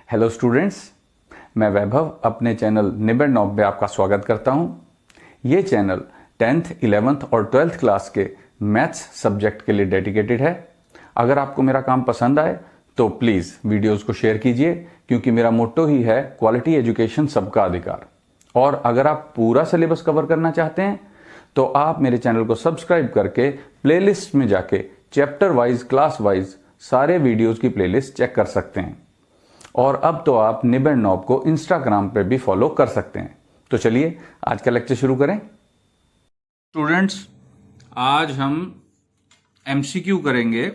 Hello students, मैं वैभव अपने channel निबड़ knob में आपका स्वागत करता हूं। ये चैनल 10th, 11th और 12th क्लास के मैथ्स सब्जेक्ट के लिए डेडिकेटेड है। अगर आपको मेरा काम पसंद आए तो प्लीज़ वीडियोस को शेयर कीजिए, क्योंकि मेरा मोट्टो ही है क्वालिटी एजुकेशन सबका अधिकार। और अगर आप पूरा सिलेबस कवर करना चाहते हैं तो आप मेरे चैनल को सब्सक्राइब करके प्लेलिस्ट में जाके चैप्टर वाइज, क्लास वाइज सारे वीडियोस की प्लेलिस्ट चेक कर सकते हैं। और अब तो आप निबड़ नॉब को इंस्टाग्राम पे भी फॉलो कर सकते हैं। तो चलिए आज का लेक्चर शुरू करें। स्टूडेंट्स, आज हम एमसीक्यू करेंगे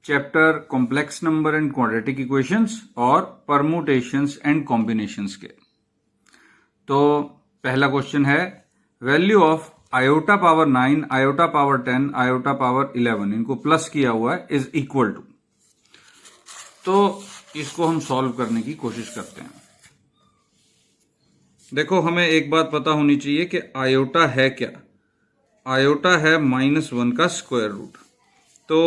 chapter complex number and quadratic equations और परमुटेशंस एंड कॉम्बिनेशंस के। तो पहला क्वेश्चन है value of iota power 9, iota power 10, iota power 11 इनको प्लस किया हुआ है इज इक्वल टू। तो इसको हम सॉल्व करने की कोशिश करते हैं। देखो, हमें एक बात पता होनी चाहिए कि आयोटा है क्या। आयोटा है -1 का स्क्वायर रूट। तो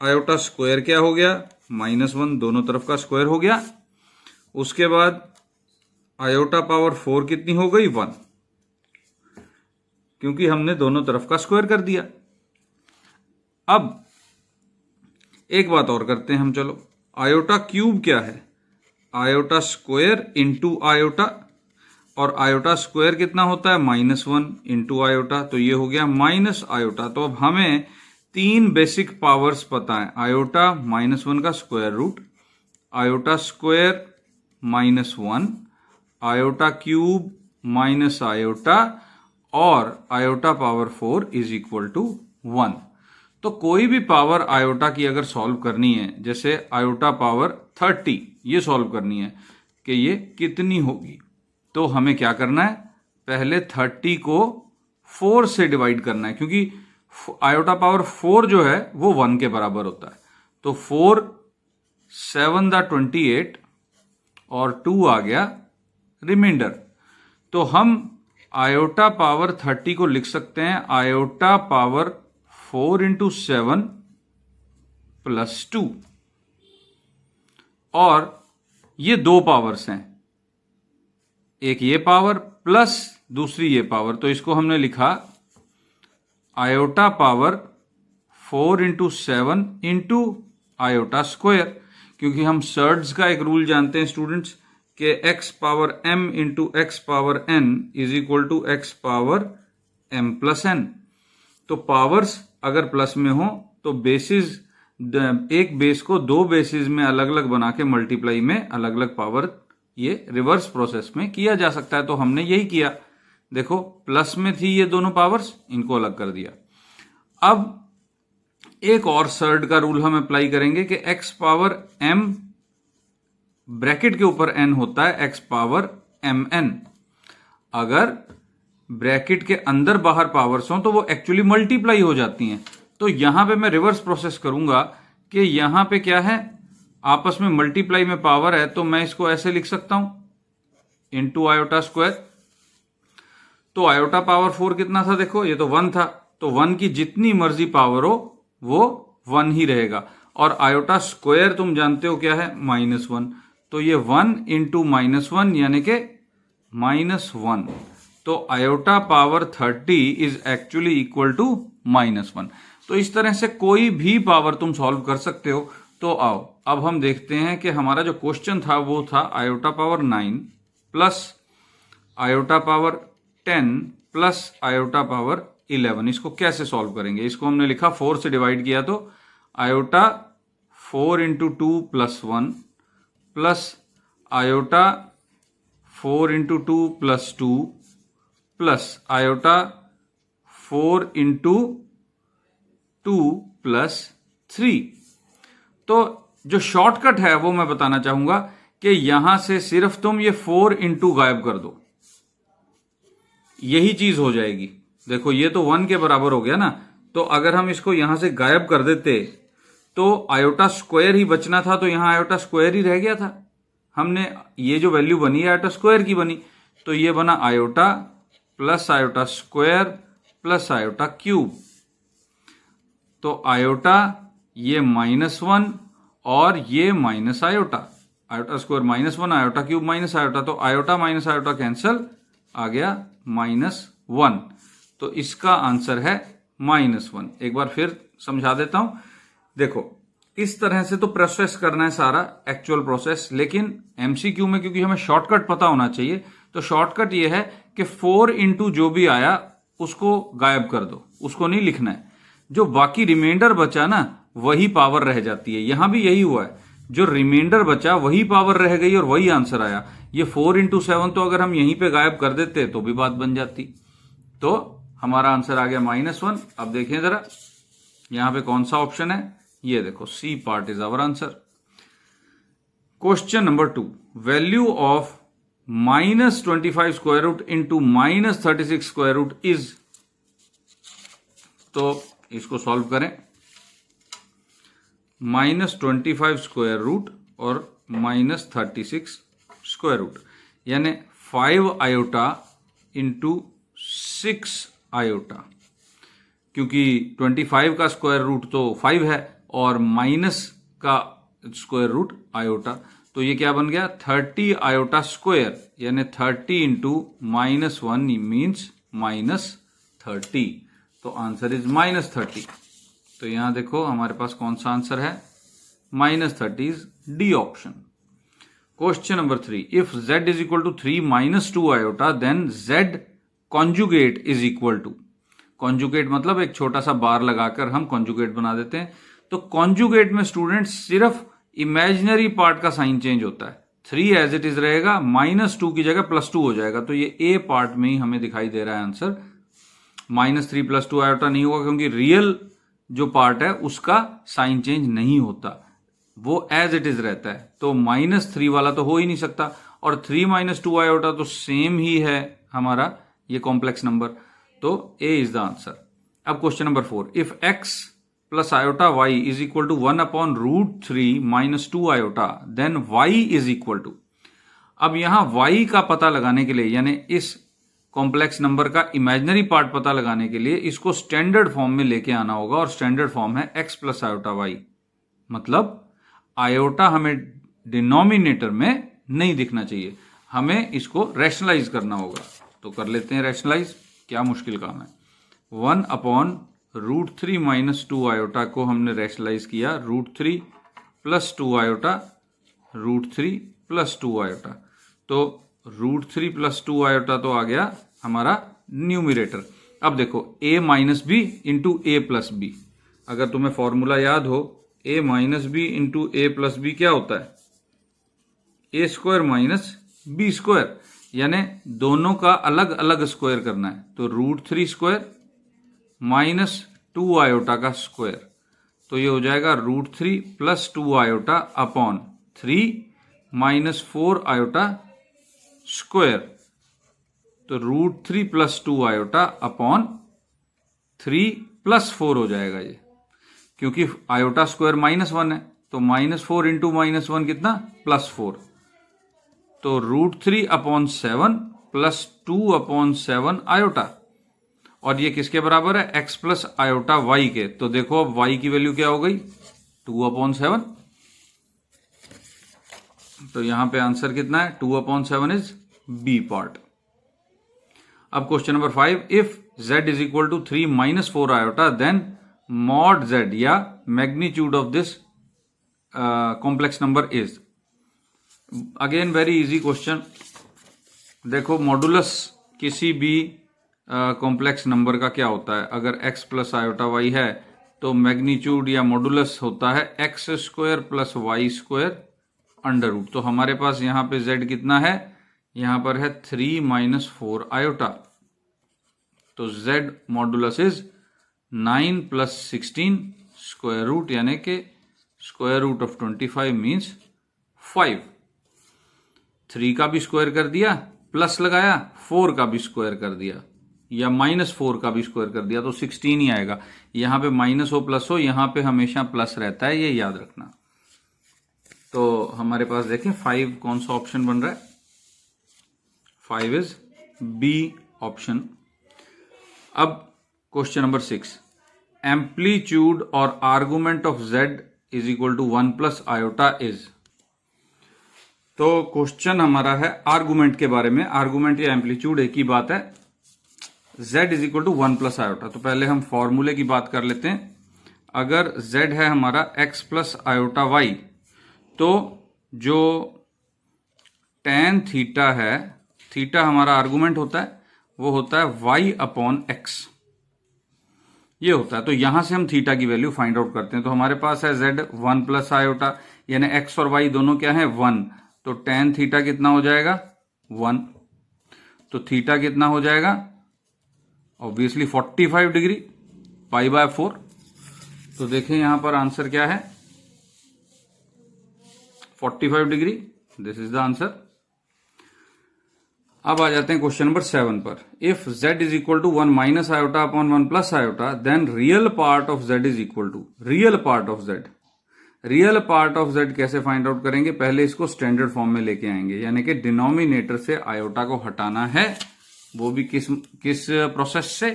आयोटा स्क्वायर क्या हो गया? -1 दोनों तरफ का स्क्वायर हो गया। उसके बाद आयोटा पावर 4 कितनी हो गई? 1, क्योंकि हमने दोनों तरफ का स्क्वायर कर दिया। अब एक बात और करते हैं हम, चलो। आयोटा क्यूब क्या है? आयोटा स्क्वायर इंटू आयोटा, और आयोटा स्क्वायर कितना होता है? -1 इंटू आयोटा, तो ये हो गया माइनस आयोटा। तो अब हमें 3 बेसिक पावर्स पता है। आयोटा -1 का square root, iota square -1, iota cube minus iota, और iota power 4 is equal to 1। तो कोई भी पावर आयोटा की अगर सॉल्व करनी है, जैसे आयोटा पावर 30 ये सॉल्व करनी है कि ये कितनी होगी, तो हमें क्या करना है? पहले 30 को 4 से डिवाइड करना है, क्योंकि आयोटा पावर 4 जो है वो 1 के बराबर होता है। तो 4 7 दा 28 और 2 आ गया रिमाइंडर। तो हम आयोटा पावर 30 को लिख सकते हैं आयोटा पावर 4 इंटू 7 प्लस 2, और ये 2 पावर्स हैं, एक ये पावर प्लस दूसरी ये पावर। तो इसको हमने लिखा iota power 4 into 7 into iota square, क्योंकि हम सर्ड्स का एक रूल जानते हैं स्टूडेंट्स कि x power m into x power n is equal to x power m plus n। तो पावर्स अगर प्लस में हो तो बेसिस, एक बेस को 2 बेसिस में अलग अलग बना के मल्टीप्लाई में अलग अलग पावर, ये रिवर्स प्रोसेस में किया जा सकता है। तो हमने यही किया। देखो, प्लस में थी ये दोनों पावर्स, इनको अलग कर दिया। अब एक और सर्ड का रूल हम अप्लाई करेंगे कि x पावर m ब्रैकेट के ऊपर n होता है x पावर mn। अगर ब्रैकेट के अंदर बाहर पावर्स हो तो वो एक्चुअली मल्टीप्लाई हो जाती हैं। तो यहां पे मैं रिवर्स प्रोसेस करूंगा कि यहां पे क्या है, आपस में मल्टीप्लाई में पावर है, तो मैं इसको ऐसे लिख सकता हूं इंटू आयोटा स्क्वायर। तो आयोटा पावर 4 कितना था? देखो, ये तो 1 था, तो 1 की जितनी मर्जी पावर हो वो 1 ही रहेगा। और आयोटा स्क्वायर तुम जानते हो क्या है? -1। तो ये 1 इंटू -1 यानी कि -1। तो iota power 30 is actually equal to -1। तो इस तरह से कोई भी पावर तुम सॉल्व कर सकते हो। तो आओ अब हम देखते हैं कि हमारा जो क्वेश्चन था वो था iota power 9 plus iota power 10 plus iota power 11। इसको कैसे सॉल्व करेंगे? इसको हमने लिखा 4 से डिवाइड किया, तो iota 4 into 2 plus 1 plus iota 4 into 2 plus 2 plus iota 4 into 2 plus 3। तो जो शॉर्टकट है वो मैं बताना चाहूंगा कि यहां से सिर्फ तुम ये 4 इंटू गायब कर दो, यही चीज हो जाएगी। देखो, ये तो 1 के बराबर हो गया ना। तो अगर हम इसको यहां से गायब कर देते तो आयोटा स्क्वायर ही बचना था, तो यहां आयोटा स्क्वायर ही रह गया था। हमने ये जो वैल्यू बनी है आयोटा स्क्वायर की बनी, तो ये बना iota plus iota square plus iota cube. तो आयोटा ये -1 और ये minus iota, iota square -1, iota cube minus iota, तो आयोटा माइनस आयोटा कैंसल, आ गया -1। तो इसका आंसर है -1। एक बार फिर समझा देता हूं। देखो, इस तरह से तो प्रोसेस करना है सारा एक्चुअल प्रोसेस, लेकिन एमसीक्यू में क्योंकि हमें शॉर्टकट पता होना चाहिए, तो शॉर्टकट ये है कि 4 इंटू जो भी आया उसको गायब कर दो, उसको नहीं लिखना है। जो बाकी रिमाइंडर बचा ना, वही पावर रह जाती है। यहां भी यही हुआ है, जो रिमाइंडर बचा वही पावर रह गई और वही आंसर आया। ये 4 इंटू 7 तो अगर हम यहीं पे गायब कर देते तो भी बात बन जाती। तो हमारा आंसर आ गया -1। अब देखें जरा यहां पे कौन सा ऑप्शन है, ये देखो, C part is our answer. Question number 2, value of -25 square root into -36 square root is. तो इसको सॉल्व करें। -25 स्क्वायर रूट और -36 स्क्वायर रूट, यानी 5 आयोटा इंटू 6 आयोटा, क्योंकि 25 का स्क्वायर रूट तो 5 है और माइनस का स्क्वायर रूट आयोटा, तो ये क्या बन गया 30 आयोटा स्क्वायर, यानी 30 इंटू -1 मीन्स -30। तो आंसर इज -30। तो यहां देखो हमारे पास कौन सा आंसर है, -30 is D option. Question number 3, if z is equal to 3 -2 iota then z conjugate is equal to. Conjugate मतलब एक छोटा सा बार लगाकर हम कॉन्जुगेट बना देते हैं। तो कॉन्जुगेट में स्टूडेंट सिर्फ इमेजिनरी पार्ट का साइन चेंज होता है। 3 एज इट इज रहेगा, -2 की जगह +2 हो जाएगा। तो ये ए पार्ट में ही हमें दिखाई दे रहा है आंसर। -3 + 2 आयोटा नहीं होगा, क्योंकि रियल जो पार्ट है उसका साइन चेंज नहीं होता, वो एज इट इज रहता है। तो -3 वाला तो हो ही नहीं सकता, और 3 - 2 आयोटा तो सेम ही है हमारा ये कॉम्प्लेक्स नंबर। तो ए इज द आंसर। अब question number 4, if x plus iota y is equal to 1/√3 - 2 iota then y is equal to. अब यहां y का पता लगाने के लिए, यानी इस कॉम्प्लेक्स नंबर का इमेजिनरी पार्ट पता लगाने के लिए इसको स्टैंडर्ड फॉर्म में लेके आना होगा, और स्टैंडर्ड फॉर्म है x प्लस आयोटा y। मतलब आयोटा हमें डिनोमिनेटर में नहीं दिखना चाहिए, हमें इसको रैशनलाइज करना होगा। तो कर लेते हैं रैशनलाइज, क्या मुश्किल काम है। 1/√3 - 2 आयोटा को हमने रैशनलाइज किया, √3 + 2 आयोटा, √3 + 2 आयोटा। तो √3 + 2 आयोटा तो आ गया हमारा न्यूमिरेटर। अब देखो a - b into a + b, अगर तुम्हें फॉर्मूला याद हो, a - b into a + b क्या होता है, a² - b², यानी दोनों का अलग अलग स्क्वायर करना है। तो √3² - 2 आयोटा का स्क्वायर, तो ये हो जाएगा √3 + 2 आयोटा अपॉन 3 - 4 आयोटा स्क्वायर। तो √3 + 2 आयोटा अपॉन 3 + 4 हो जाएगा ये, क्योंकि आयोटा स्क्वायर -1 है, तो -4 इंटू -1 कितना, +4। तो √3/7 + 2/7 आयोटा, और ये किसके बराबर है, x प्लस आयोटा y के। तो देखो अब y की वैल्यू क्या हो गई, 2/7। तो यहां पे आंसर कितना है, 2/7 इज बी पार्ट। अब question number 5, if z is equal to 3 - 4 iota then mod z या magnitude of this complex number is. Again very easy question. देखो मॉडुलस किसी भी कॉम्प्लेक्स नंबर का क्या होता है, अगर x प्लस आयोटा y है तो मैग्नीट्यूड या मॉडुलस होता है x² + y² √। तो हमारे पास यहां पे z कितना है, यहां पर है 3 - 4 आयोटा। तो z modulus is 9 + 16 square root, यानी कि स्क्वायर रूट ऑफ 25 मीन्स 5। 3 का भी स्क्वायर कर दिया, प्लस लगाया, 4 का भी स्क्वायर कर दिया, या -4 का भी स्क्वायर कर दिया, तो 16 ही आएगा। यहां पे माइनस हो प्लस हो, यहां पे हमेशा प्लस रहता है, ये याद रखना। तो हमारे पास देखें 5 कौन सा ऑप्शन बन रहा है, 5 इज बी ऑप्शन। अब क्वेश्चन नंबर 6, एम्पलीट्यूड और argument of z is equal to 1 + iota is. तो क्वेश्चन हमारा है आर्गुमेंट के बारे में। आर्गुमेंट या एम्पलीट्यूड एक ही बात है। z is equal to 1 plus iota. तो पहले हम फॉर्मूले की बात कर लेते हैं। अगर z है हमारा x प्लस आयोटा y, तो जो tan थीटा है, थीटा हमारा आर्गुमेंट होता है, वो होता है y अपॉन x, ये होता है। तो यहां से हम थीटा की वैल्यू फाइंड आउट करते हैं। तो हमारे पास है z 1 प्लस आयोटा, यानी x और y दोनों क्या है 1, तो tan थीटा कितना हो जाएगा 1, तो थीटा कितना हो जाएगा ऑब्वियसली 45 डिग्री, पाई बाय 4। तो देखें यहां पर आंसर क्या है 45 degree, this is the answer. अब आ जाते हैं क्वेश्चन नंबर 7 पर। If z is equal to 1 minus iota upon 1 plus iota, then real part of z is equal to real part of z। Real part of z कैसे find out करेंगे? पहले इसको standard form में लेके आएंगे, यानी कि डिनोमिनेटर से आयोटा को हटाना है, वो भी किस प्रोसेस से?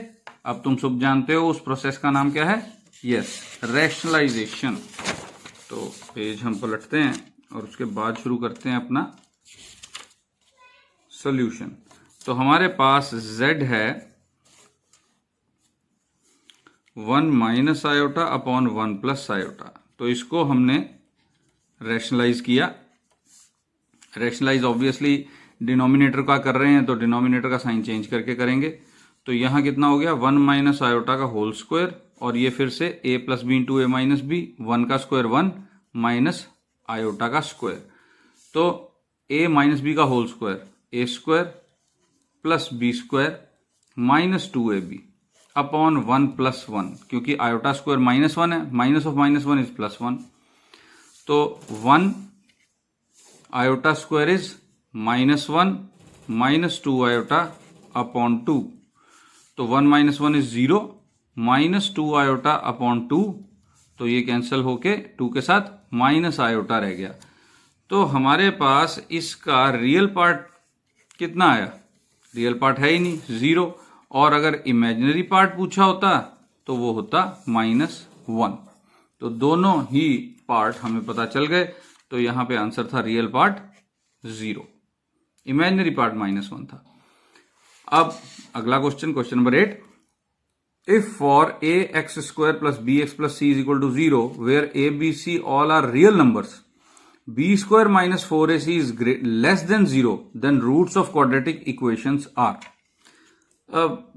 अब तुम सब जानते हो उस प्रोसेस का नाम क्या है, यस, रैशनलाइजेशन। तो पेज हम पलटते हैं और उसके बाद शुरू करते हैं अपना सॉल्यूशन। तो हमारे पास z है 1 minus iota upon 1 plus iota. तो इसको हमने रैशनलाइज किया। रैशनलाइज ऑब्वियसली डिनोमिनेटर का कर रहे हैं, तो डिनोमिनेटर का साइन चेंज करके करेंगे। तो यहां कितना हो गया 1 माइनस आयोटा का होल स्क्वायर, और ये फिर से a plus b into a minus b, 1 का स्क्वायर 1 माइनस आयोटा का स्क्वायर। तो a माइनस बी का whole square a square plus b square minus 2ab upon 1 plus 1, क्योंकि आयोटा स्क्वायर माइनस 1 है, minus of minus 1 is plus 1। तो 1 iota square is minus 1 minus 2 iota upon 2। तो 1 minus 1 is 0, minus 2 iota upon 2, तो ये cancel होके 2 के साथ minus iota रह गया। तो हमारे पास इसका रियल पार्ट कितना आया? रियल पार्ट है ही नहीं, 0। और अगर इमेजिनरी पार्ट पूछा होता तो वो होता -1। तो दोनों ही पार्ट हमें पता चल गए। तो यहां पे आंसर था रियल पार्ट 0, इमेजिनरी पार्ट -1 था। अब अगला question, question number 8। If for a x square plus b x plus c is equal to 0, where a b c all are real numbers, b square minus 4ac is less than 0, then roots of quadratic equations are।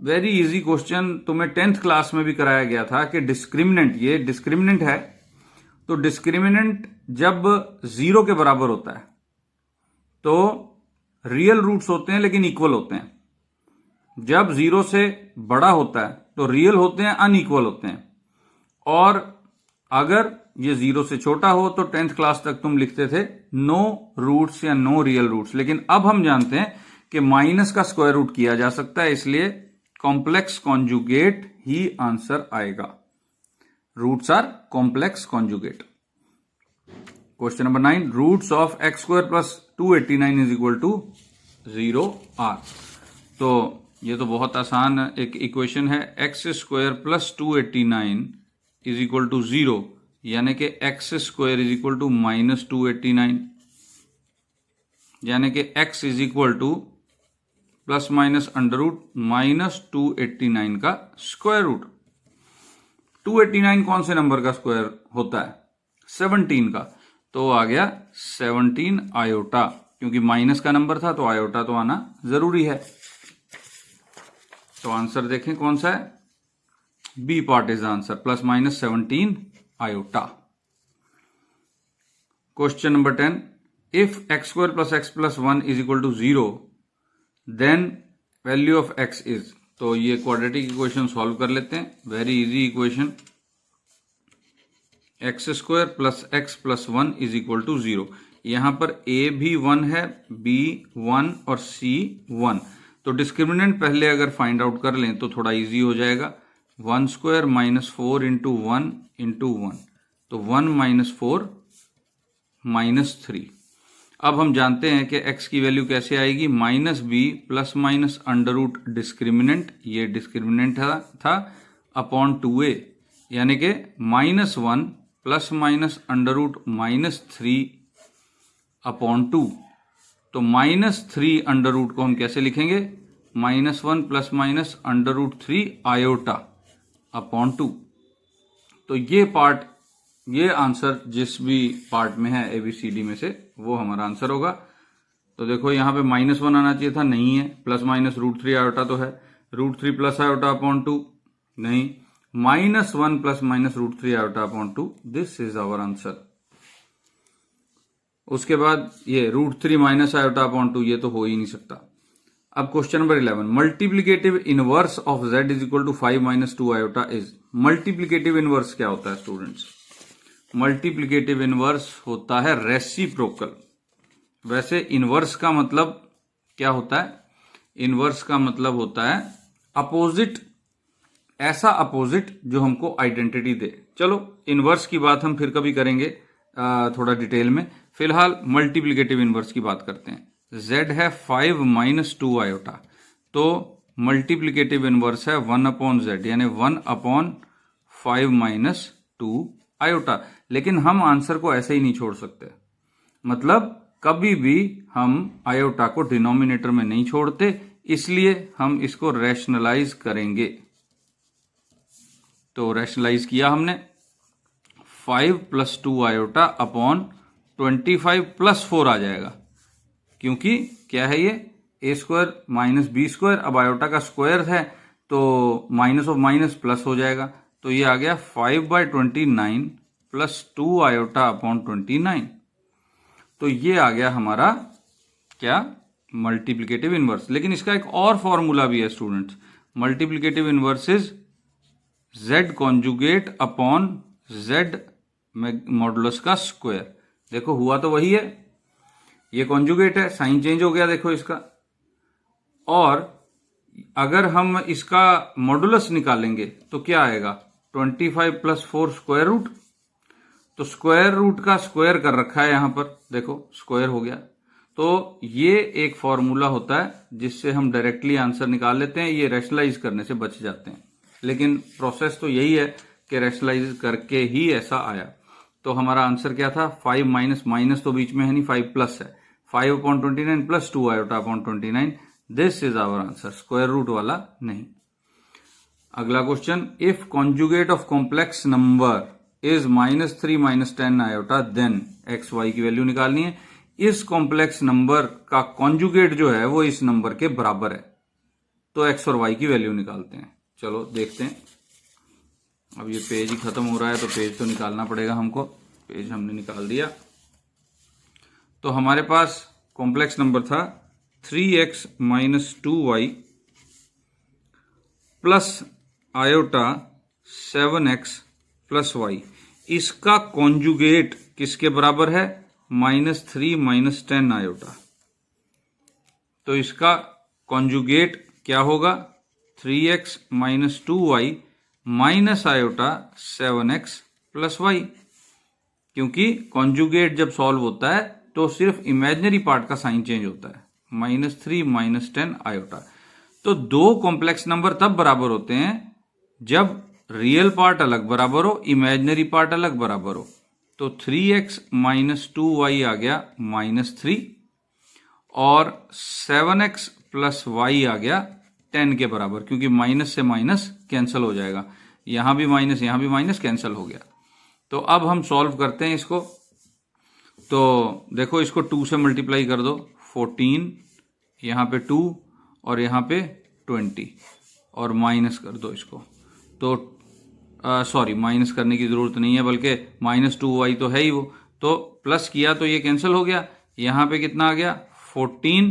Very easy question, तुम्हें 10th class में भी कराया गया था कि discriminant, ये discriminant है, तो डिस्क्रिमिनेंट जब 0 के बराबर होता है तो रियल रूट्स होते हैं लेकिन इक्वल होते हैं। जब 0 से बड़ा होता है तो रियल होते हैं, अनइक्वल होते हैं। और अगर ये 0 से छोटा हो तो 10th क्लास तक तुम लिखते थे नो रूट्स या नो रियल रूट्स। लेकिन अब हम जानते हैं कि माइनस का स्क्वायर रूट किया जा सकता है, इसलिए कॉम्प्लेक्स कॉन्जुगेट ही आंसर आएगा। Roots are complex conjugate. Question number 9, roots of x square plus 289 is equal to 0 are. तो ये तो बहुत आसान एक इक्वेशन है, x square plus 289 is equal to 0, यानी कि x square is equal to -289, यानी कि x is equal to plus minus under root -289 का स्क्वायर रूट। 289 कौन से नंबर का स्क्वायर होता है? 17 का। तो आ गया 17 आयोटा, क्योंकि माइनस का नंबर था तो आयोटा तो आना जरूरी है। तो आंसर देखें कौन सा है, B part is answer, plus minus 17 iota. Question number 10, if x square plus x plus 1 is equal to 0, then value of x is. तो ये क्वाड्रेटिक इक्वेशन सॉल्व कर लेते हैं, very easy equation. X square plus x plus 1 is equal to 0। यहां पर a भी 1 है, b 1 और c 1। तो डिस्क्रिमिनेंट पहले अगर फाइंड आउट कर लें तो थोड़ा इजी हो जाएगा। 1 स्क्वायर माइनस 4 इंटू 1 इंटू 1, तो 1 माइनस 4 -3। अब हम जानते हैं कि x की वैल्यू कैसे आएगी, -b plus minus under root discriminant, ये डिस्क्रिमिनेंट था अपॉन 2a, यानी कि -1 plus minus under root -3 upon 2, तो -3 अंडर रूट को हम कैसे लिखेंगे, -1 plus minus under root 3 iota upon 2। तो ये पार्ट, ये आंसर जिस भी पार्ट में है ABCD में से वो हमारा आंसर होगा। तो देखो यहाँ पे -1 आना चाहिए था, नहीं है। प्लस माइनस √3 आयोटा तो है, √3 प्लस आयोटा अपॉन 2 नहीं, -1 plus minus √3 iota upon 2, this is our answer. उसके बाद ये √3 माइनस आयोटा अपॉन 2, ये तो हो ही नहीं सकता। अब question number 11, multiplicative inverse of z is equal to 5 minus 2 iota is. Multiplicative inverse क्या होता है स्टूडेंट्स? मल्टीप्लीकेटिव इनवर्स होता है रेसिप्रोकल। वैसे इनवर्स का मतलब क्या होता है? इनवर्स का मतलब होता है अपोजिट, ऐसा अपोजिट जो हमको आइडेंटिटी दे। चलो इनवर्स की बात हम फिर कभी करेंगे थोड़ा डिटेल में। फिलहाल मल्टीप्लीकेटिव इनवर्स की बात करते हैं। z है 5 माइनस 2 आयोटा, तो मल्टीप्लीकेटिव इनवर्स है 1 अपॉन z, यानी 1 अपॉन 5 माइनस 2 आयोटा। लेकिन हम आंसर को ऐसे ही नहीं छोड़ सकते, मतलब कभी भी हम आयोटा को डिनोमिनेटर में नहीं छोड़ते, इसलिए हम इसको रैशनलाइज करेंगे। तो रैशनलाइज किया हमने, 5 प्लस 2 आयोटा अपॉन 25 प्लस 4 आ जाएगा, क्योंकि क्या है ये a square minus b square. अब आयोटा का स्क्वायर है तो माइनस ऑफ माइनस प्लस हो जाएगा, तो ये आ गया 5/29 प्लस 2 आयोटा अपॉन 29। तो ये आ गया हमारा क्या, मल्टीप्लीकेटिव इनवर्स। लेकिन इसका एक और फॉर्मूला भी है students, multiplicative inverse is z conjugate upon z modulus का स्क्वायर। देखो हुआ तो वही है, ये कॉन्जुगेट है, साइन चेंज हो गया देखो इसका। और अगर हम इसका मॉडुलस निकालेंगे तो क्या आएगा, 25 प्लस 4 स्क्वायर रूट। तो स्क्वायर रूट का स्क्वायर कर रखा है यहां पर, देखो स्क्वायर हो गया। तो ये एक फॉर्मूला होता है जिससे हम डायरेक्टली आंसर निकाल लेते हैं, ये रैशनलाइज करने से बच जाते हैं। लेकिन प्रोसेस तो यही है कि रैशनलाइज करके ही ऐसा आया। तो हमारा आंसर क्या था, 5 माइनस माइनस तो बीच में है नहीं, 5 प्लस है, 5 upon 29 plus 2 iota upon 29, this is our answer, square root वाला नहीं। अगला question, if conjugate of complex number is -3 minus 10 iota, then x y की वैल्यू निकालनी है। इस कॉम्प्लेक्स नंबर का कॉन्जुगेट जो है वो इस नंबर के बराबर है, तो एक्स और वाई की वैल्यू निकालते हैं। चलो देखते हैं। अब ये पेज ही खत्म हो रहा है तो पेज तो निकालना पड़ेगा हमको। पेज हमने निकाल दिया। तो हमारे पास कॉम्प्लेक्स नंबर था 3x minus 2y plus iota 7x plus y। इसका कॉन्जुगेट किसके बराबर है, -3 माइनस 10 आयोटा। तो इसका कॉन्जुगेट क्या होगा, 3x minus 2y minus iota 7x plus y। क्योंकि कॉन्जुगेट जब सॉल्व होता है तो सिर्फ इमेजिनरी पार्ट का साइन चेंज होता है, -3 माइनस 10 आयोटा। तो दो कॉम्प्लेक्स नंबर तब बराबर होते हैं जब रियल पार्ट अलग बराबर हो, इमेजिनरी पार्ट अलग बराबर हो। तो 3x माइनस 2y आ गया -3 और 7x प्लस y आ गया 10 के बराबर, क्योंकि माइनस से माइनस कैंसिल हो जाएगा, यहां भी माइनस कैंसिल हो गया। तो अब हम सॉल्व करते हैं इसको। तो देखो इसको 2 से मल्टीप्लाई कर दो, 14, यहां पे 2 और यहां पे 20, और माइनस कर दो इसको। तो सॉरी, माइनस करने की जरूरत नहीं है, बल्कि -2y तो है ही वो, तो प्लस किया तो ये कैंसिल हो गया। यहां पे कितना आ गया, 14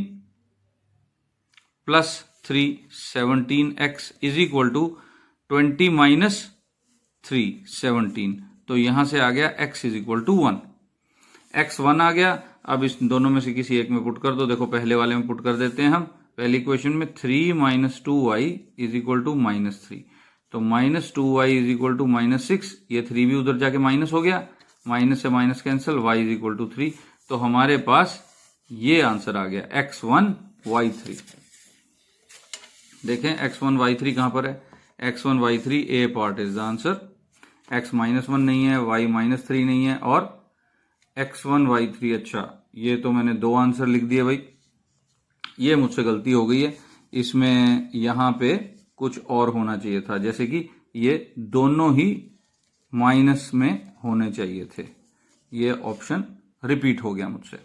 plus 3 17x is equal to 20 minus 3 17। तो यहां से आ गया x is equal to 1, x 1 आ गया। अब इस दोनों में से किसी एक में पुट कर दो। देखो पहले वाले में पुट कर देते हैं हम, पहली इक्वेशन में 3 minus 2y is equal to -3, तो -2y इज इक्वल टू -6, ये 3 भी उधर जाके माइनस हो गया, माइनस से minus cancel, y is equal to 3। तो हमारे पास ये आंसर आ गया x1 y3। देखें x1 y3 कहां पर है, x1 y3 A part is the answer, x -1 नहीं है, y -3 नहीं है, और x1 y3। अच्छा ये तो मैंने दो आंसर लिख दिए भाई, ये मुझसे गलती हो गई है, इसमें यहां पे कुछ और होना चाहिए था, जैसे कि ये दोनों ही माइनस में होने चाहिए थे। ये ऑप्शन रिपीट हो गया मुझसे।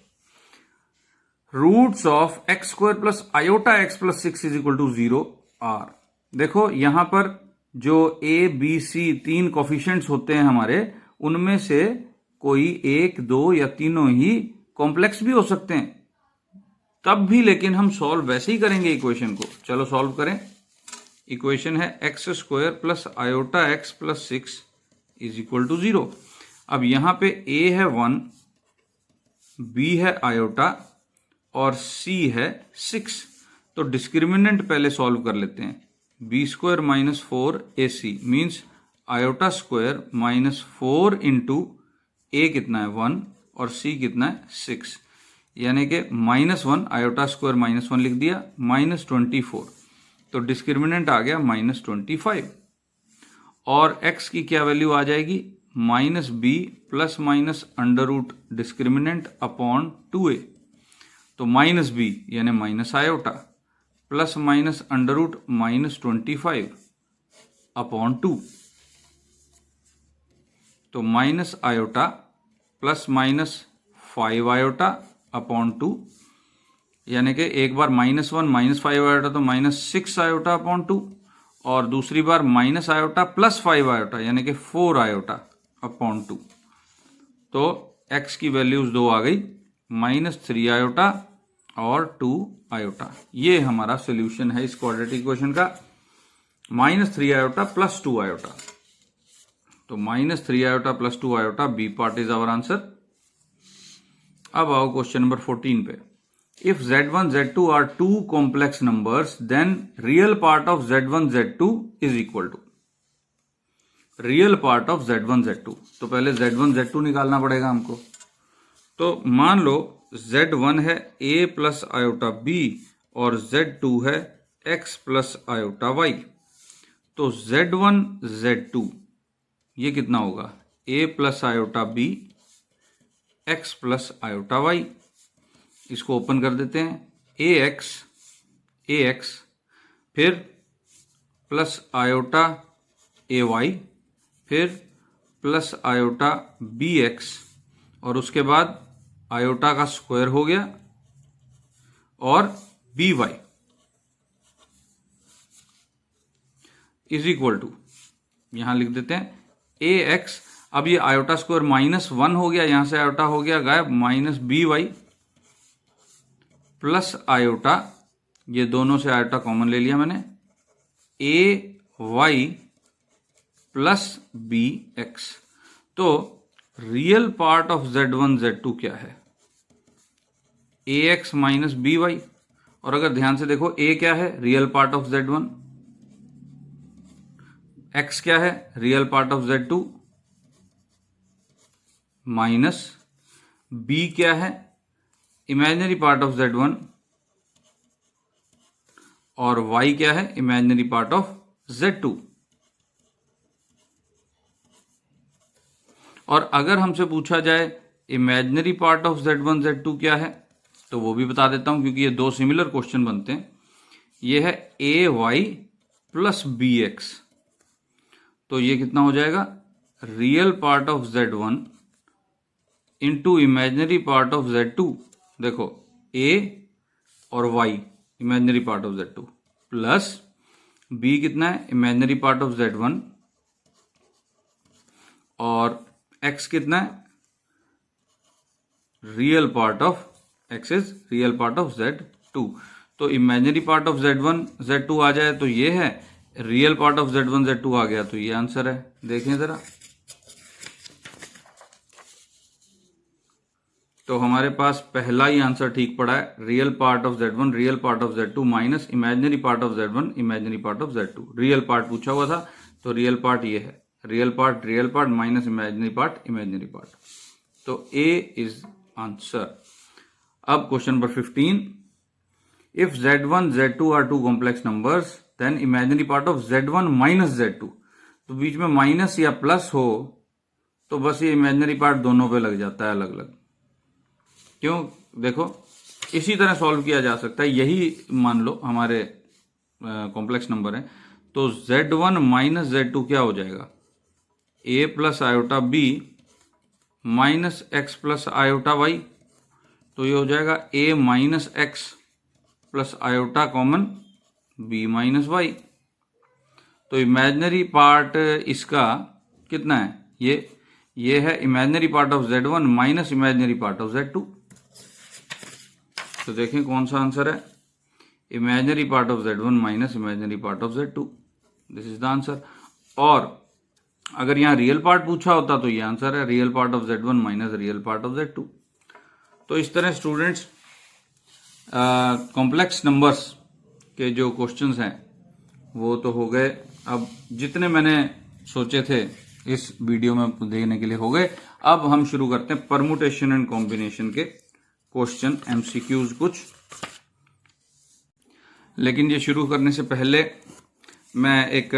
Roots of x square plus iota x plus 6 is equal to 0 are. देखो यहां पर जो ए बी सी तीन कोफिशिएंट्स होते हैं हमारे, उनमें से कोई एक, दो या तीनों ही कॉम्प्लेक्स भी हो सकते हैं, तब भी लेकिन हम सॉल्व वैसे ही करेंगे इक्वेशन को। चलो सॉल्व करें। इक्वेशन है x square plus iota x plus 6 is equal to 0। अब यहां पे a है 1, b है आयोटा और c है 6। तो डिस्क्रिमिनेंट पहले सॉल्व कर लेते हैं। B square minus 4 AC means iota square minus 4 into a कितना है 1 और c कितना है 6, यानी कि -1 आयोटा स्क्वायर -1 लिख दिया, -24। तो डिस्क्रिमिनेंट आ गया -25 और x की क्या वैल्यू आ जाएगी, -b plus minus under root discriminant upon 2a। तो -b यानी minus iota plus minus under root -25 upon 2। तो minus iota plus minus 5 iota upon 2, यानी कि एक बार -1 -5 आयोटा तो -6 आयोटा अपॉन 2, और दूसरी बार माइनस आयोटा प्लस 5 आयोटा यानी कि 4 आयोटा अपॉन 2। तो x की वैल्यूज दो आ गई, -3 आयोटा और 2 आयोटा। ये हमारा सोल्यूशन है इस क्वाड्रेटिक इक्वेशन का, -3 आयोटा प्लस 2 आयोटा। तो -3 iota plus 2 iota, B part is our answer. अब आओ क्वेश्चन नंबर 14 पे। If z1 z2 are two complex numbers then real part of z1 z2 is equal to real part of z1 z2। तो पहले z1 z2 निकालना पड़ेगा हमको। तो मान लो z1 है a प्लस आयोटा b और z2 है x प्लस आयोटा y। तो z1 z2 ये कितना होगा, a plus iota b x plus iota y। इसको ओपन कर देते हैं, ax फिर प्लस आयोटा ay फिर प्लस आयोटा bx और उसके बाद आयोटा का स्क्वायर हो गया और by इज इक्वल टू, यहां लिख देते हैं ax। अब ये आयोटा स्क्वायर -1 हो गया, यहां से आयोटा हो गया गायब, -by प्लस आयोटा, ये दोनों से आयोटा कॉमन ले लिया मैंने, ay प्लस bx। तो real part of z1 z2 क्या है, ax माइनस by। और अगर ध्यान से देखो a क्या है, real part of z1, x क्या है, real part of z2, minus b क्या है, इमेजिनरी पार्ट ऑफ z1, और y क्या है, इमेजिनरी पार्ट ऑफ z2। और अगर हमसे पूछा जाए imaginary part of z1 z2 क्या है, तो वो भी बता देता हूं, क्योंकि ये दो सिमिलर क्वेश्चन बनते हैं। ये है ay प्लस bx। तो ये कितना हो जाएगा, real part of z1 into imaginary part of z2। देखो a और y imaginary part of z2 plus b कितना है, इमेजिनरी पार्ट ऑफ z1, और x कितना है, real part of x is real part of z2। तो imaginary part of z1 z2 आ जाए तो ये है, real part of z1 z2 आ गया तो ये आंसर है। देखें जरा, तो हमारे पास पहला ही आंसर ठीक पड़ा है, real part of z1 real part of z2 minus imaginary part of z1 imaginary part of z2। Real part पूछा हुआ था तो रियल पार्ट ये है, real part minus imaginary part. तो A इज आंसर। अब question number 15, if z1 z2 are two complex numbers then imaginary part of z1 minus z2। तो बीच में माइनस या प्लस हो तो बस ये इमेजिनरी पार्ट दोनों पे लग जाता है अलग अलग। क्यों, देखो इसी तरह सॉल्व किया जा सकता है। यही मान लो हमारे कॉम्प्लेक्स नंबर है, तो z1 माइनस z2 क्या हो जाएगा, a plus iota b minus x plus iota y. तो ये हो जाएगा a minus x plus iota common b minus y. तो इमेजिनरी पार्ट इसका कितना है, ये है imaginary part of z1 minus imaginary part of z2। तो देखें कौन सा आंसर है, imaginary part of z1 minus imaginary part of z2, this is the answer. और अगर यहाँ रियल पार्ट पूछा होता तो ये आंसर है, real part of z1 minus real part of z2। तो इस तरह स्टूडेंट्स कॉम्प्लेक्स नंबर्स के जो क्वेश्चंस हैं वो तो हो गए। अब जितने मैंने सोचे थे इस वीडियो में देखने के लिए हो गए। अब हम शुरू करते हैं परमुटेशन एंड कॉम्बिनेशन के क्वेश्चन, एमसीक्यूज कुछ। लेकिन ये शुरू करने से पहले मैं एक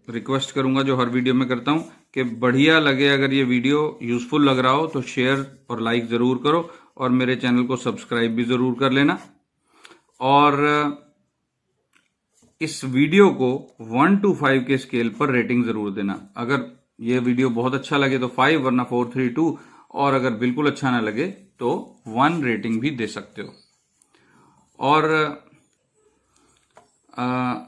रिक्वेस्ट करूंगा जो हर वीडियो में करता हूं कि बढ़िया लगे, अगर ये वीडियो यूजफुल लग रहा हो तो शेयर और लाइक जरूर करो और मेरे चैनल को सब्सक्राइब भी जरूर कर लेना। और इस वीडियो को 1 to 5 के स्केल पर रेटिंग जरूर देना। अगर ये वीडियो बहुत अच्छा लगे तो 5, वरना 4, 3, 2, और अगर बिल्कुल अच्छा ना लगे तो 1 रेटिंग भी दे सकते हो। और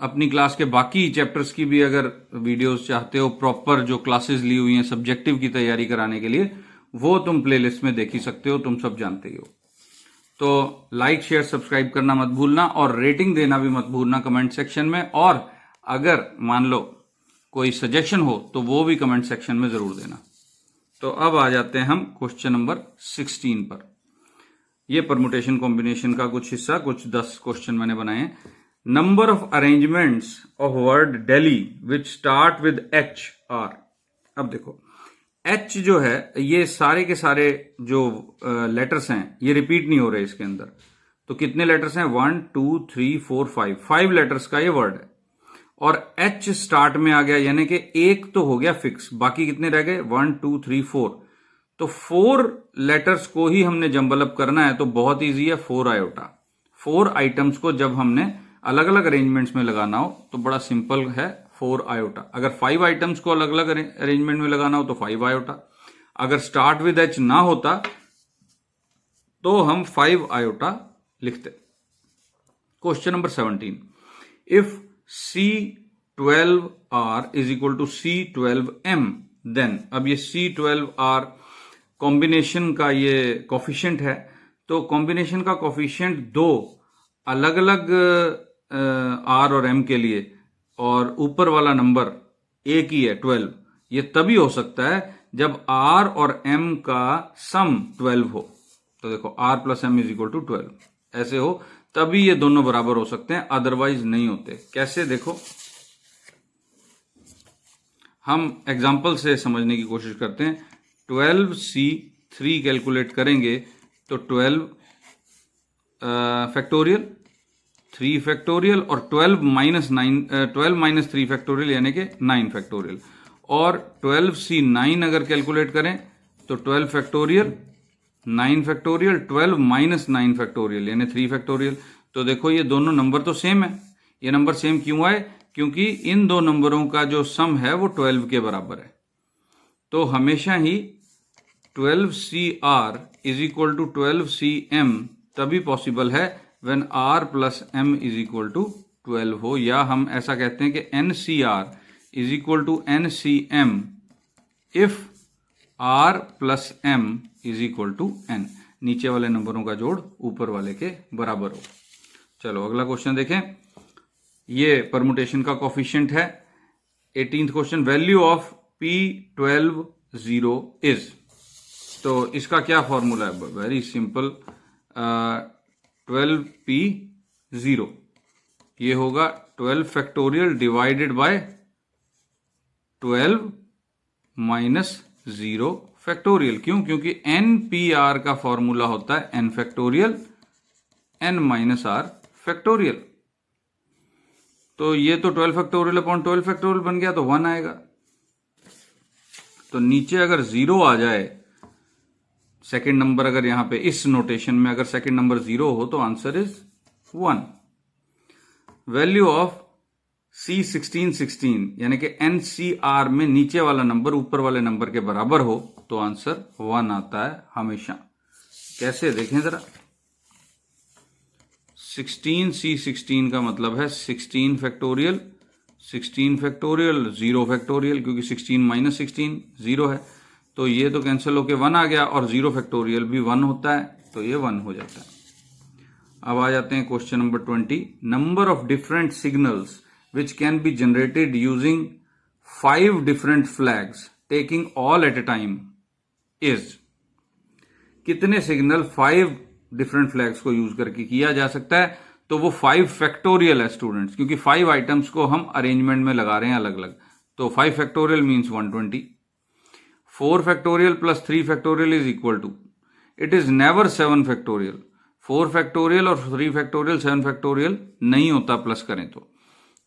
अपनी क्लास के बाकी चैप्टर्स की भी अगर वीडियोस चाहते हो, प्रॉपर जो क्लासेस ली हुई हैं सब्जेक्टिव की तैयारी कराने के लिए, वो तुम प्लेलिस्ट में देख ही सकते हो, तुम सब जानते ही हो। तो लाइक शेयर सब्सक्राइब करना मत भूलना और रेटिंग देना भी मत भूलना कमेंट सेक्शन में। और अगर मान लो कोई सजेशन हो तो वो भी कमेंट सेक्शन में जरूर देना। तो अब आ जाते हैं हम क्वेश्चन नंबर 16 पर। ये परमुटेशन कॉम्बिनेशन का कुछ हिस्सा, कुछ 10 क्वेश्चन मैंने बनाए हैं। Number of arrangements of word Delhi which start with H R. अब देखो एच जो है, ये सारे के सारे जो लेटर्स हैं ये रिपीट नहीं हो रहे इसके अंदर। तो कितने लेटर्स हैं, 1 2 3 4 5 लेटर्स का ये वर्ड है। और एच स्टार्ट में आ गया, यानी कि एक तो हो गया फिक्स, बाकी कितने रह गए, 1 2 3 4। तो 4 लेटर्स को ही हमने जंबल अप करना है, तो बहुत ईजी है, 4 आयोटा। 4 आइटम्स को जब हमने अलग अलग अरेंजमेंट्स में लगाना हो तो बड़ा सिंपल है, 4 आयोटा। अगर 5 आइटम्स को अलग अलग अरेंजमेंट में लगाना हो तो 5 आयोटा। अगर स्टार्ट विद एच ना होता तो हम 5 आयोटा लिखते। Question number 17, if C12R is equal to C12M then. अब ये C12R कॉम्बिनेशन का ये कोफिशिएंट है। तो कॉम्बिनेशन का कोफिशिएंट 2 अलग अलग R और M के लिए, और ऊपर वाला नंबर एक ही है 12। ये तभी हो सकता है जब R और M का सम 12 हो। तो देखो R plus M is equal to 12, ऐसे हो तभी ये दोनों बराबर हो सकते हैं, अदरवाइज नहीं होते। कैसे, देखो हम एग्जाम्पल से समझने की कोशिश करते हैं। 12C3 कैलकुलेट करेंगे तो 12 फैक्टोरियल, 3 फैक्टोरियल, और 12 माइनस 3 फैक्टोरियल यानी कि 9 फैक्टोरियल। और 12C9 अगर कैलकुलेट करें तो 12 फैक्टोरियल, 9 फैक्टोरियल, 12 माइनस 9 फैक्टोरियल यानी 3 फैक्टोरियल। तो देखो ये दोनों नंबर तो सेम है। ये नंबर सेम क्यों आए, क्योंकि इन दो नंबरों का जो सम है वो 12 के बराबर है। तो हमेशा ही 12CR is equal to 12CM तभी पॉसिबल है when R plus M is equal to 12 हो। या हम ऐसा कहते हैं कि NCR is equal to NCM if R plus M is equal to N। नीचे वाले नंबरों का जोड़ ऊपर वाले के बराबर हो। चलो अगला क्वेश्चन देखें। ये परमुटेशन का कोफिशिएंट है। 18th question, value of P12 is. तो इसका क्या फॉर्मूला है, वेरी सिंपल, 12P0 ये होगा 12 factorial divided by 12 minus 0 factorial. क्यों, क्योंकि NPR का फॉर्मूला होता है N factorial N minus R factorial. तो ये तो 12 फैक्टोरियल अपॉन 12 फैक्टोरियल बन गया, तो 1 आएगा। तो नीचे अगर 0 आ जाए सेकंड नंबर अगर यहां पे इस नोटेशन में अगर सेकंड नंबर 0 हो तो answer is 1। Value of C1616 यानी कि NCR में नीचे वाला नंबर ऊपर वाले नंबर के बराबर हो तो आंसर 1 आता है हमेशा। कैसे देखें जरा, 16C16 का मतलब है 16 फैक्टोरियल 16 फैक्टोरियल 0 फैक्टोरियल, क्योंकि 16 माइनस 16 0 है, तो ये तो कैंसिल होके 1 आ गया, और 0 फैक्टोरियल भी 1 होता है, तो ये 1 हो जाता है। अब आ जाते हैं question number 20। Number of different signals which can be generated using 5 different flags taking all at a time is, कितने सिग्नल 5 डिफरेंट फ्लैग्स को यूज करके किया जा सकता है? तो वो 5 फैक्टोरियल है स्टूडेंट्स, क्योंकि 5 आइटम्स को हम अरेंजमेंट में लगा रहे हैं अलग अलग, तो 5 factorial means 120। 4 factorial plus 3 factorial is equal to, it is never 7 factorial. 4 factorial और 3 फैक्टोरियल 7 फैक्टोरियल नहीं होता प्लस करें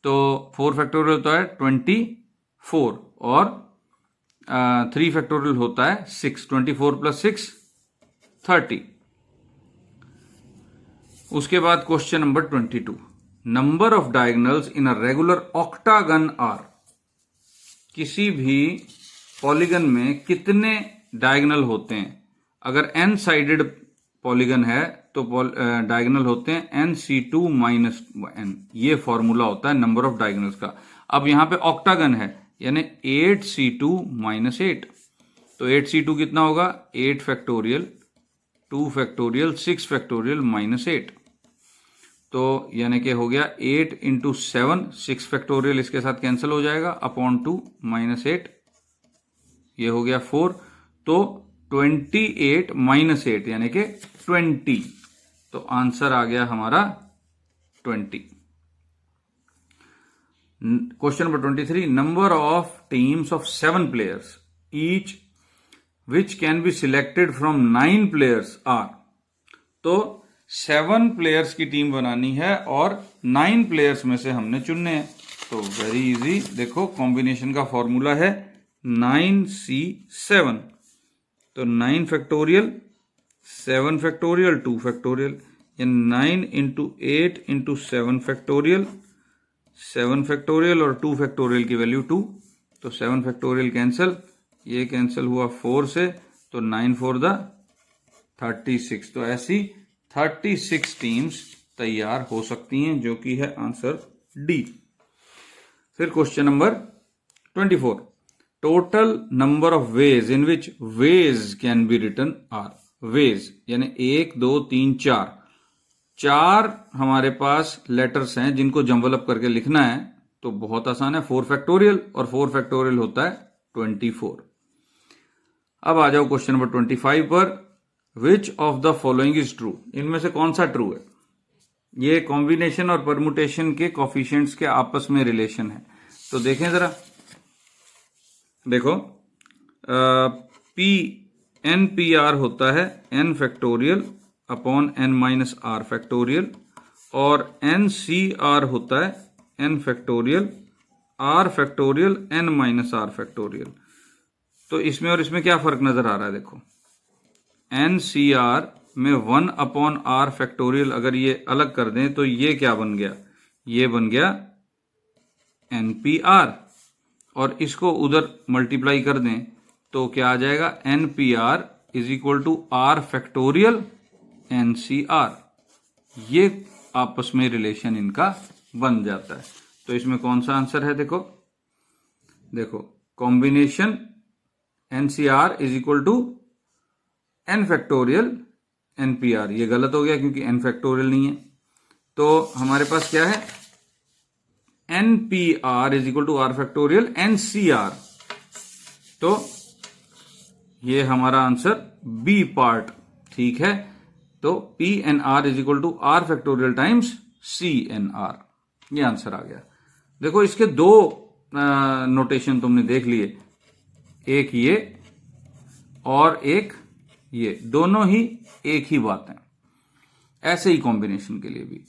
तो 4 फैक्टोरियल होता है 24 और 3 फैक्टोरियल होता है 6। 24 प्लस 6 30। उसके बाद question number 22। Number of diagonals in a regular octagon are, किसी भी पॉलीगन में कितने डायगोनल होते हैं? अगर n साइडेड पॉलीगन है तो डायगोनल होते हैं NC2 माइनस n, ये फॉर्मूला होता है नंबर ऑफ डायगोनल्स का। अब यहां पे ऑक्टागन है यानी 8C2 माइनस 8, तो 8C2 कितना होगा? 8 फैक्टोरियल 2 फैक्टोरियल 6 फैक्टोरियल माइनस 8, तो यानी कि हो गया 8 इंटू 7, 6 फैक्टोरियल इसके साथ कैंसिल हो जाएगा, अपॉन 2 माइनस 8, ये हो गया 4, तो 28 माइनस 8 यानी कि 20, तो आंसर आ गया हमारा 20। Question number 23। Number of teams of 7 players each which can be selected from 9 players are, तो 7 प्लेयर्स की टीम बनानी है और 9 प्लेयर्स में से हमने चुनने हैं, तो वेरी इजी, देखो कॉम्बिनेशन का फॉर्मूला है 9C7, तो 9 फैक्टोरियल 7 फैक्टोरियल 2 फैक्टोरियल, यानी 9 इंटू 8 इंटू 7 फैक्टोरियल, 7 फैक्टोरियल और 2 फैक्टोरियल की वैल्यू 2, तो 7 फैक्टोरियल कैंसिल, ये कैंसिल हुआ 4 से, तो 9 4 द 36, तो ऐसी 36 टीम्स तैयार हो सकती हैं, जो कि है आंसर डी। फिर question number 24। Total number of ways in which ways can be written are, ways यानी 1 2 3 4 हमारे पास लेटर्स हैं जिनको जंबल अप करके लिखना है, तो बहुत आसान है, 4 फैक्टोरियल और 4 फैक्टोरियल होता है 24। अब आ जाओ क्वेश्चन नंबर 25 पर। Which of the following is true, इनमें से कौन सा ट्रू है? ये कॉम्बिनेशन और परमुटेशन के कोफिशिएंट्स के आपस में रिलेशन है, तो देखें जरा, देखो NPR होता है n factorial upon n minus r factorial, और NCR होता है n factorial r factorial n minus r factorial. तो इसमें और इसमें क्या फर्क नजर आ रहा है? देखो NCR में 1 अपॉन r फैक्टोरियल अगर ये अलग कर दें तो ये क्या बन गया? ये बन गया NPR, और इसको उधर मल्टीप्लाई कर दें तो क्या आ जाएगा? NPR is equal to R factorial NCR, ये आपस में रिलेशन इनका बन जाता है। तो इसमें कौन सा आंसर है? देखो combination NCR is equal to n factorial NPR, ये गलत हो गया क्योंकि n फैक्टोरियल नहीं है, तो हमारे पास क्या है? NPR is equal to R factorial NCR, तो ये हमारा आंसर बी पार्ट ठीक है। तो PNR is equal to R factorial times CNR, ये आंसर आ गया। देखो इसके दो नोटेशन तुमने देख लिए, एक ये और एक ये, दोनों ही एक ही बात है, ऐसे ही कॉम्बिनेशन के लिए भी।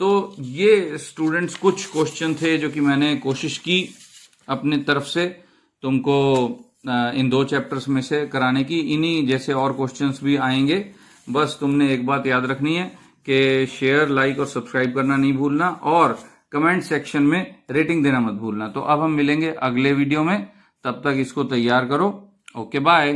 तो ये स्टूडेंट्स कुछ क्वेश्चन थे जो कि मैंने कोशिश की अपने तरफ से तुमको इन 2 चैप्टर्स में से कराने की। इन्हीं जैसे और क्वेश्चंस भी आएंगे। बस तुमने एक बात याद रखनी है कि शेयर, लाइक और सब्सक्राइब करना नहीं भूलना, और कमेंट सेक्शन में रेटिंग देना मत भूलना। तो अब हम मिलेंगे अगले वीडियो में, तब तक इसको तैयार करो। Okay, bye.